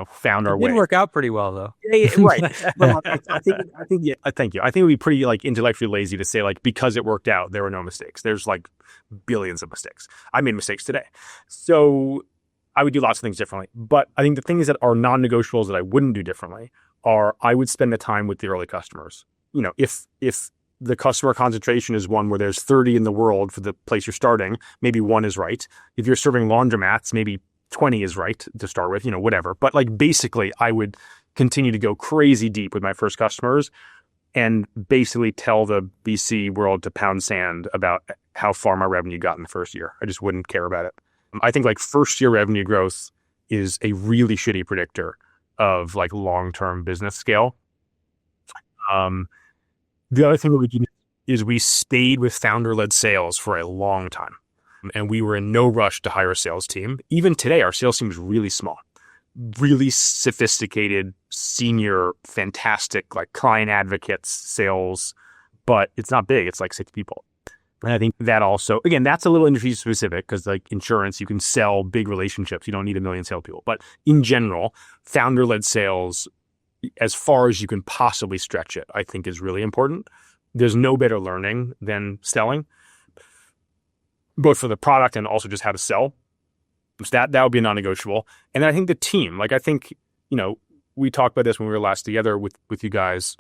found our way. It did work out pretty well, though. Yeah, right. Well, I think, yeah, thank you. I think it would be pretty like intellectually lazy to say like, because it worked out, there were no mistakes. There's like billions of mistakes. I made mistakes today. So I would do lots of things differently. But I think the things that are non-negotiables that I wouldn't do differently are I would spend the time with the early customers. If the customer concentration is one where there's 30 in the world for the place you're starting, maybe one is right. If you're serving laundromats, maybe 20 is right to start with, whatever. But like basically I would continue to go crazy deep with my first customers and basically tell the VC world to pound sand about how far my revenue got in the first year. I just wouldn't care about it. I think like first year revenue growth is a really shitty predictor of like long-term business scale. The other thing that we did is we stayed with founder-led sales for a long time. And we were in no rush to hire a sales team. Even today, our sales team is really small, really sophisticated, senior, fantastic, like client advocates, sales, but it's not big. It's like 6 people. And I think that also, again, that's a little industry specific because like insurance, you can sell big relationships. You don't need a million salespeople. But in general, founder-led sales, as far as you can possibly stretch it, I think is really important. There's no better learning than selling, both for the product and also just how to sell. So that would be a non-negotiable. And then I think the team, like I think, we talked about this when we were last together with you guys,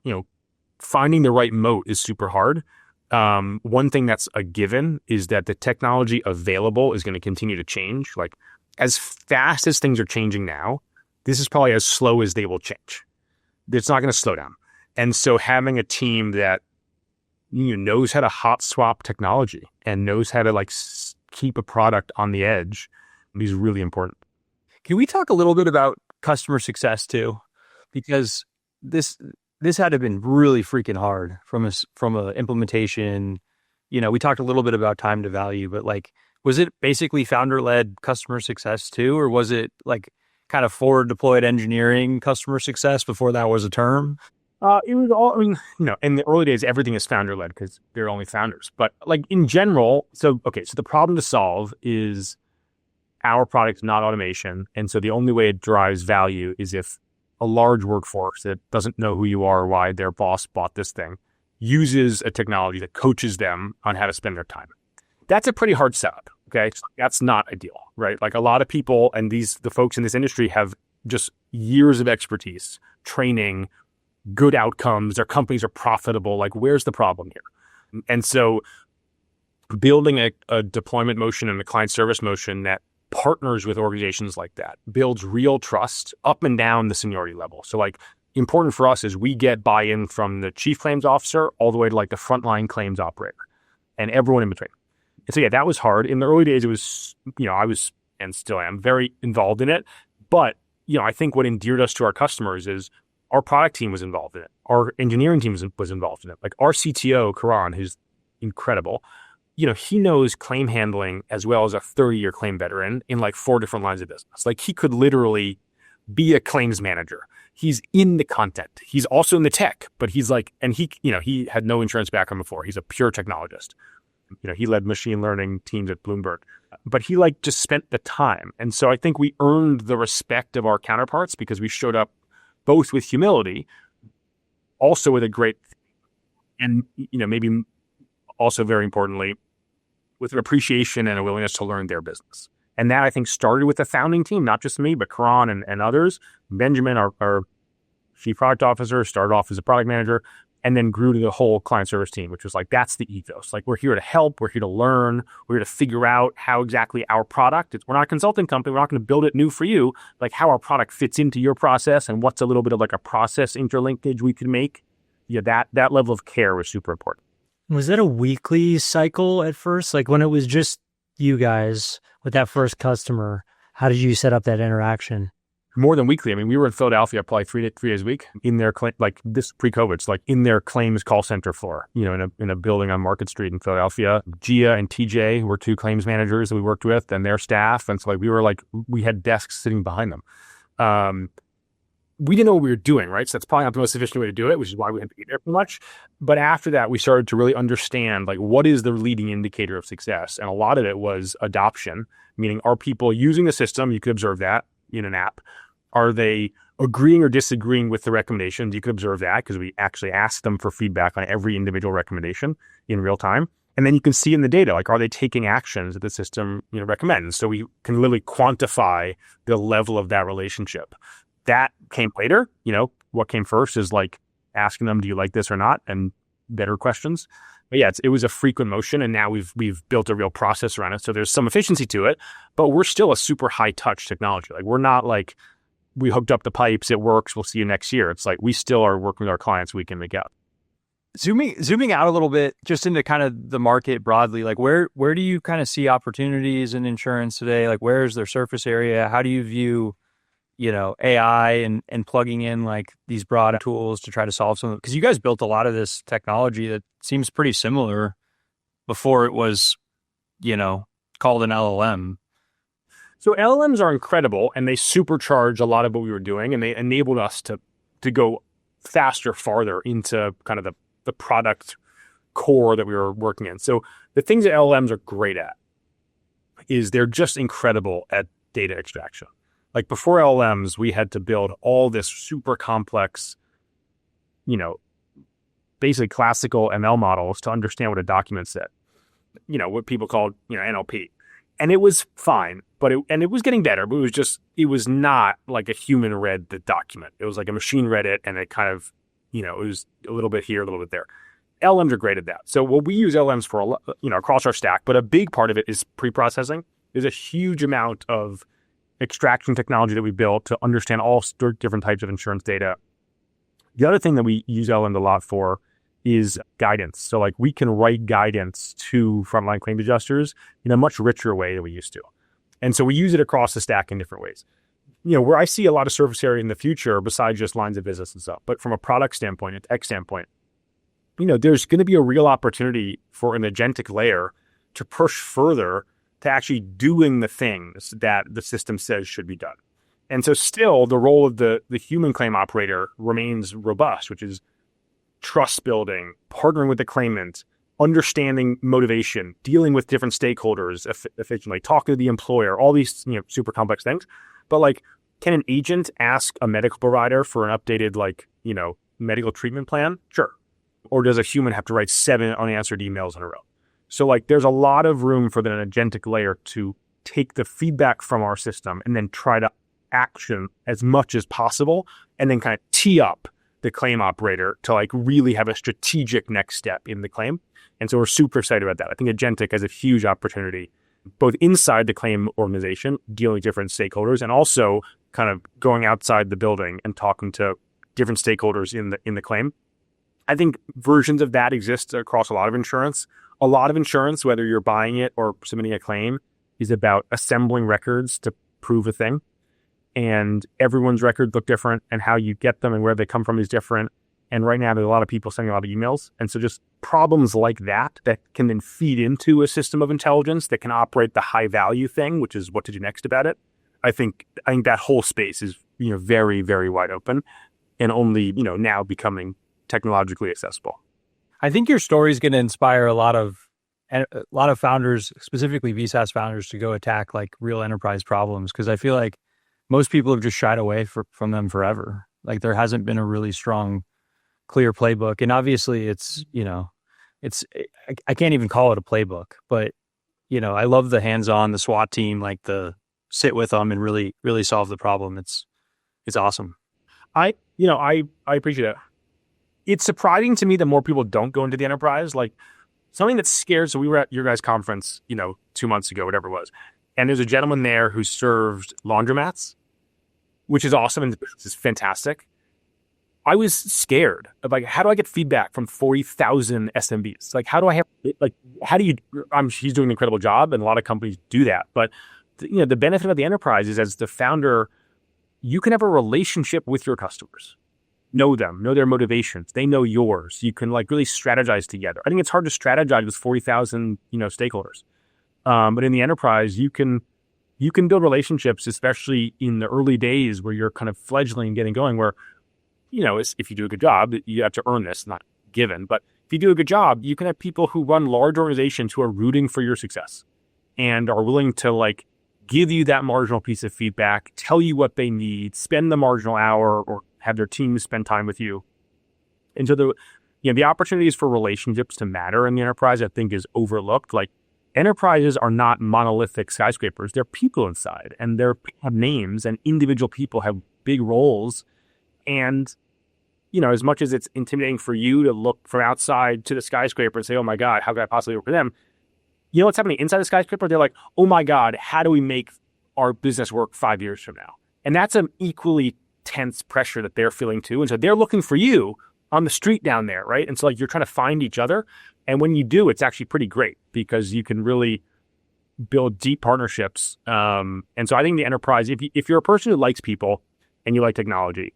finding the right moat is super hard. One thing that's a given is that the technology available is going to continue to change. Like as fast as things are changing now, this is probably as slow as they will change. It's not going to slow down. And so having a team that knows how to hot swap technology and knows how to like keep a product on the edge is really important. Can we talk a little bit about customer success too? Because this had to have been really freaking hard from a implementation. We talked a little bit about time to value, but like, was it basically founder-led customer success too? Or was it like kind of forward deployed engineering customer success before that was a term? It was all, in the early days, everything is founder-led because they're only founders. But like in general, so the problem to solve is our product is not automation. And so the only way it drives value is if a large workforce that doesn't know who you are or why their boss bought this thing uses a technology that coaches them on how to spend their time. That's a pretty hard setup. Okay. So that's not ideal, right? Like a lot of people and the folks in this industry have just years of expertise, training, good outcomes. Their companies are profitable. Like where's the problem here? And so building a deployment motion and a client service motion that partners with organizations like that builds real trust up and down the seniority level. So like important for us is we get buy-in from the chief claims officer all the way to like the frontline claims operator and everyone in between. And so, that was hard. In the early days, it was, I was, and still am, very involved in it. But, I think what endeared us to our customers is our product team was involved in it. Our engineering team was involved in it. Like our CTO, Karan, who's incredible, he knows claim handling as well as a 30-year claim veteran in like 4 different lines of business. Like he could literally be a claims manager. He's in the content. He's also in the tech, but he's like, and he had no insurance background before. He's a pure technologist. He led machine learning teams at Bloomberg, but he like just spent the time. And so I think we earned the respect of our counterparts because we showed up both with humility, also with a great, and, maybe also very importantly, with an appreciation and a willingness to learn their business. And that I think started with the founding team, not just me, but Karan and others. Benjamin, our chief product officer, started off as a product manager, and then grew to the whole client service team, which was like, that's the ethos. Like, we're here to help. We're here to learn. We're here to figure out how exactly our product, we're not a consulting company. We're not going to build it new for you. Like how our product fits into your process and what's a little bit of like a process interlinkage we can make. That level of care was super important. Was that a weekly cycle at first? Like when it was just you guys with that first customer, how did you set up that interaction? More than weekly. I mean, we were in Philadelphia probably 3 days a week in their like this pre-COVID, so like in their claims call center floor, in a building on Market Street in Philadelphia. Gia and TJ were 2 claims managers that we worked with and their staff. And so like we had desks sitting behind them. We didn't know what we were doing, right? So that's probably not the most efficient way to do it, which is why we had to be there for much. But after that, we started to really understand like what is the leading indicator of success. And a lot of it was adoption, meaning are people using the system? You could observe that in an app. Are they agreeing or disagreeing with the recommendations? You could observe that because we actually asked them for feedback on every individual recommendation in real time. And then you can see in the data, like, are they taking actions that the system recommends? So we can literally quantify the level of that relationship. that came later. What came first is like asking them, do you like this or not? And better questions. But yeah, it was a frequent motion, and now we've built a real process around it. So there's some efficiency to it, but we're still a super high touch technology. Like we're not like we hooked up the pipes, it works, we'll see you next year. It's like we still are working with our clients week in, week out. Zooming out a little bit, just into kind of the market broadly, like where do you kind of see opportunities in insurance today? Like where is their surface area? How do you view, AI and plugging in like these broad tools to try to solve some of it? Because you guys built a lot of this technology that seems pretty similar before it was, called an LLM. So LLMs are incredible, and they supercharge a lot of what we were doing, and they enabled us to go faster, farther into kind of the product core that we were working in. So the things that LLMs are great at is they're just incredible at data extraction. Like before LLMs, we had to build all this super complex, basically classical ML models to understand what a document said, what people called, NLP. And it was fine, but it was getting better, but it was not like a human read the document. It was like a machine read it, and it kind of, it was a little bit here, a little bit there. LLMs are great at that. So what we use LLMs for, across our stack, but a big part of it is pre-processing. There's a huge amount of extraction technology that we built to understand all different types of insurance data. The other thing that we use LLMs a lot for is guidance. So like we can write guidance to frontline claims adjusters in a much richer way than we used to. And so we use it across the stack in different ways. Where I see a lot of surface area in the future besides just lines of business and stuff, but from a product standpoint, a tech standpoint, there's going to be a real opportunity for an agentic layer to push further to actually doing the things that the system says should be done. And so still the role of the human claim operator remains robust, which is trust building, partnering with the claimant, understanding motivation, dealing with different stakeholders efficiently, talking to the employer, all these super complex things. But like, can an agent ask a medical provider for an updated medical treatment plan? Sure. Or does a human have to write 7 unanswered emails in a row? So like, there's a lot of room for the agentic layer to take the feedback from our system and then try to action as much as possible, and then kind of tee up the claim operator to like really have a strategic next step in the claim. And so we're super excited about that. I think agentic has a huge opportunity both inside the claim organization, dealing with different stakeholders, and also kind of going outside the building and talking to different stakeholders in the claim. I think versions of that exist across a lot of insurance. A lot of insurance, whether you're buying it or submitting a claim, is about assembling records to prove a thing. And everyone's records look different, and how you get them and where they come from is different. And right now, there's a lot of people sending a lot of emails. And so just problems like that can then feed into a system of intelligence that can operate the high value thing, which is what to do next about it. I think that whole space is, very, very wide open, and only, now becoming technologically accessible. I think your story is going to inspire a lot of founders, specifically VSaaS founders, to go attack like real enterprise problems. Cause I feel like most people have just shied away from them forever. Like there hasn't been a really strong, clear playbook. And obviously it's, I can't even call it a playbook, but I love the hands-on, the SWAT team, like the sit with them and really, really solve the problem. It's awesome. I appreciate that. It's surprising to me that more people don't go into the enterprise. Like something that scares. So we were at your guys' conference, 2 months ago, whatever it was. And there's a gentleman there who served laundromats, which is awesome and is fantastic. I was scared of like, how do I get feedback from 40,000 SMBs? Like, how do I have, he's doing an incredible job, and a lot of companies do that. But the benefit of the enterprise is, as the founder, you can have a relationship with your customers. Know them, know their motivations. They know yours. You can like really strategize together. I think it's hard to strategize with 40,000, stakeholders. But in the enterprise, you can build relationships, especially in the early days where you're kind of fledgling and getting going, where, if you do a good job, you have to earn this, not given. But if you do a good job, you can have people who run large organizations who are rooting for your success and are willing to like give you that marginal piece of feedback, tell you what they need, spend the marginal hour, or have their teams spend time with you. And so the opportunities for relationships to matter in the enterprise, I think, is overlooked. Like enterprises are not monolithic skyscrapers. They're people inside, and they have names, and individual people have big roles. And, as much as it's intimidating for you to look from outside to the skyscraper and say, oh my God, how could I possibly work for them? You know what's happening inside the skyscraper? They're like, oh my God, how do we make our business work 5 years from now? And that's an equally tense pressure that they're feeling too. And so they're looking for you on the street down there, right? And so like you're trying to find each other. And when you do, it's actually pretty great because you can really build deep partnerships. And so I think the enterprise, if you're a person who likes people and you like technology,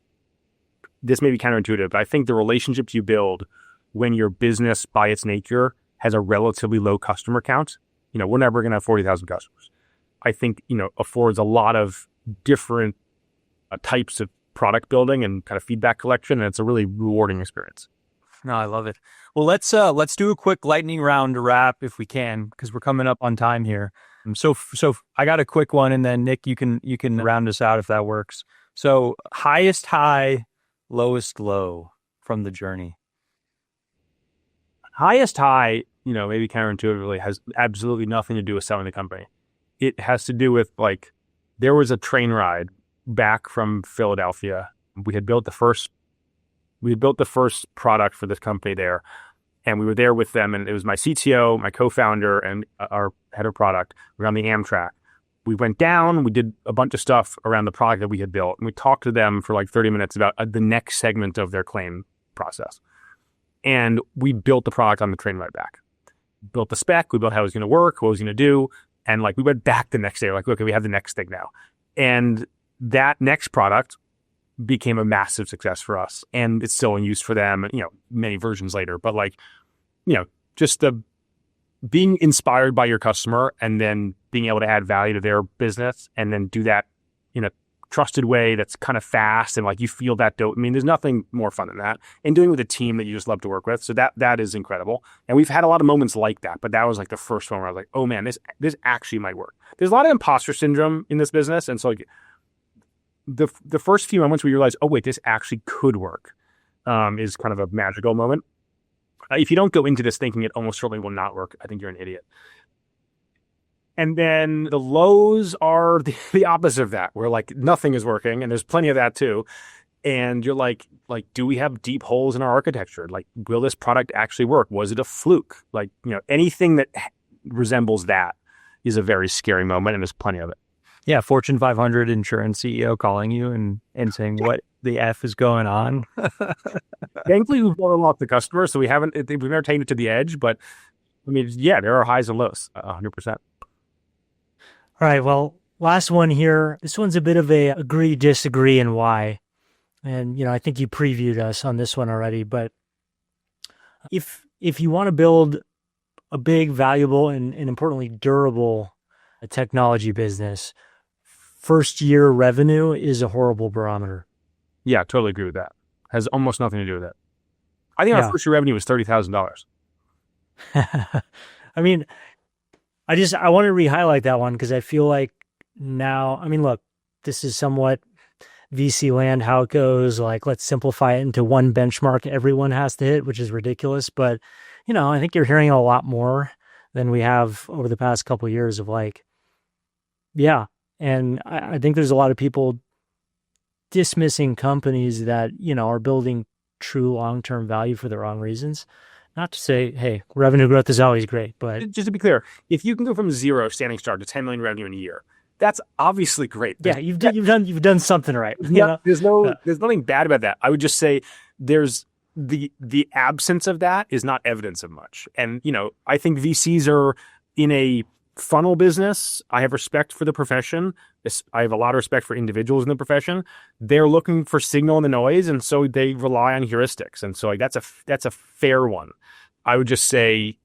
this may be counterintuitive, but I think the relationships you build when your business by its nature has a relatively low customer count, we're never going to have 40,000 customers. I think, affords a lot of different types of product building and kind of feedback collection. And it's a really rewarding experience. No, I love it. Well, let's do a quick lightning round to wrap if we can, because we're coming up on time here. So I got a quick one, and then Nick, you can round us out if that works. So highest high, lowest low from the journey. Highest high, maybe counterintuitively has absolutely nothing to do with selling the company. It has to do with there was a train ride back from Philadelphia. We had built the first product for this company there, and we were there with them, and it was my CTO, my co-founder, and our head of product. We were on the Amtrak. We went down, we did a bunch of stuff around the product that we had built, and we talked to them for 30 minutes about the next segment of their claim process. And we built the product on the train ride back. Built the spec, we built how it was going to work, what it was going to do, and we went back the next day, okay, we have the next thing now. And that next product became a massive success for us, and it's still in use for them, many versions later. But just the being inspired by your customer and then being able to add value to their business and then do that in a trusted way that's kind of fast and you feel that dope. I mean, there's nothing more fun than that. And doing it with a team that you just love to work with. So that is incredible. And we've had a lot of moments like that, but that was the first one where I was like, oh man, this actually might work. There's a lot of imposter syndrome in this business. And so the first few moments where you realize, oh wait, this actually could work, is kind of a magical moment. If you don't go into this thinking it almost certainly will not work, I think you're an idiot. And then the lows are the opposite of that, where nothing is working, and there's plenty of that too. And you're like, do we have deep holes in our architecture? Will this product actually work? Was it a fluke? Anything that resembles that is a very scary moment, and there's plenty of it. Yeah, Fortune 500 insurance CEO calling you and saying, what the F is going on? Thankfully, we've blown off the customer, so we've never taken it to the edge. But I mean, yeah, there are highs and lows, 100%. All right, well, last one here. This one's a bit of a agree, disagree, and why. And, I think you previewed us on this one already. But if you want to build a big, valuable, and importantly, durable technology business, first year revenue is a horrible barometer. Yeah, totally agree with that. Has almost nothing to do with it. I think our first year revenue was $30,000. I mean, I want to re-highlight that one because I feel like now, look, this is somewhat VC land, how it goes. Let's simplify it into one benchmark everyone has to hit, which is ridiculous. But, I think you're hearing a lot more than we have over the past couple of years of yeah. And I think there's a lot of people dismissing companies that, are building true long-term value for the wrong reasons. Not to say, hey, revenue growth is always great, but just to be clear, if you can go from zero standing start to 10 million revenue in a year, that's obviously great. You've done something right. Yeah, there's nothing bad about that. I would just say there's the absence of that is not evidence of much. And I think VCs are in a funnel business. I have respect for the profession. I have a lot of respect for individuals in the profession. They're looking for signal in the noise, and so they rely on heuristics. And so that's a fair one. I would just say,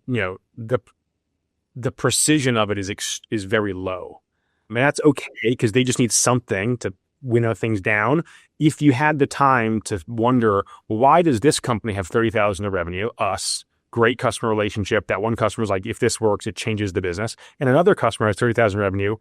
the precision of it is very low. I mean, that's okay because they just need something to winnow things down. If you had the time to wonder, why does this company have 30,000 of revenue? Us. Great customer relationship. That one customer is like, if this works, it changes the business. And another customer has 30,000 revenue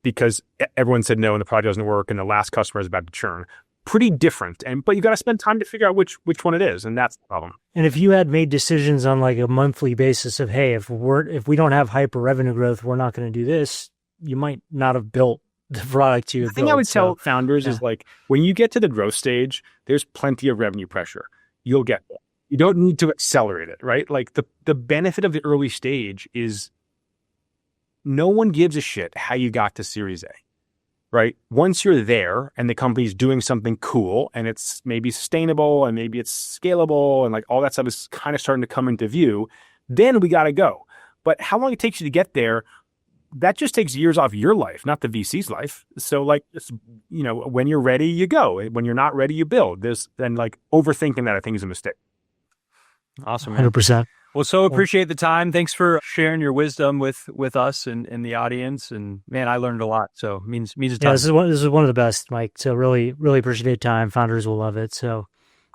because everyone said no and the product doesn't work and the last customer is about to churn. Pretty different. But you got to spend time to figure out which one it is. And that's the problem. And if you had made decisions on a monthly basis of, hey, if we don't have hyper revenue growth, we're not going to do this, you might not have built the product you The build. thing I would So, tell founders yeah. is like, when you get to the growth stage, there's plenty of revenue pressure. You'll get there. You don't need to accelerate it, right? Like the benefit of the early stage is no one gives a shit how you got to Series A, right? Once you're there and the company's doing something cool and it's maybe sustainable and maybe it's scalable and like all that stuff is kind of starting to come into view, then we got to go. But how long it takes you to get there, that just takes years off your life, not the VC's life. So like, when you're ready, you go. When you're not ready, you build. Then like overthinking that I think is a mistake. Awesome, man. 100%. Well, so appreciate the time. Thanks for sharing your wisdom with us and the audience. And man, I learned a lot. So it means a ton. Yeah, this is one of the best, Mike. So really, really appreciate your time. Founders will love it. So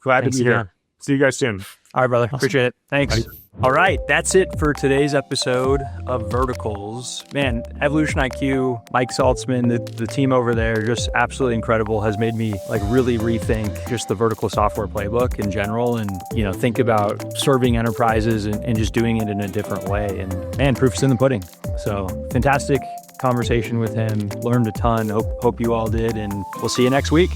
Glad thanks to be again. here. See you guys soon. All right, brother. Awesome. Appreciate it. Thanks. All right. That's it for today's episode of Verticals. Man, EvolutionIQ, Mike Saltzman, the team over there, just absolutely incredible, has made me like really rethink just the vertical software playbook in general and, think about serving enterprises and just doing it in a different way. And man, proof's in the pudding. So fantastic conversation with him. Learned a ton. Hope you all did. And we'll see you next week.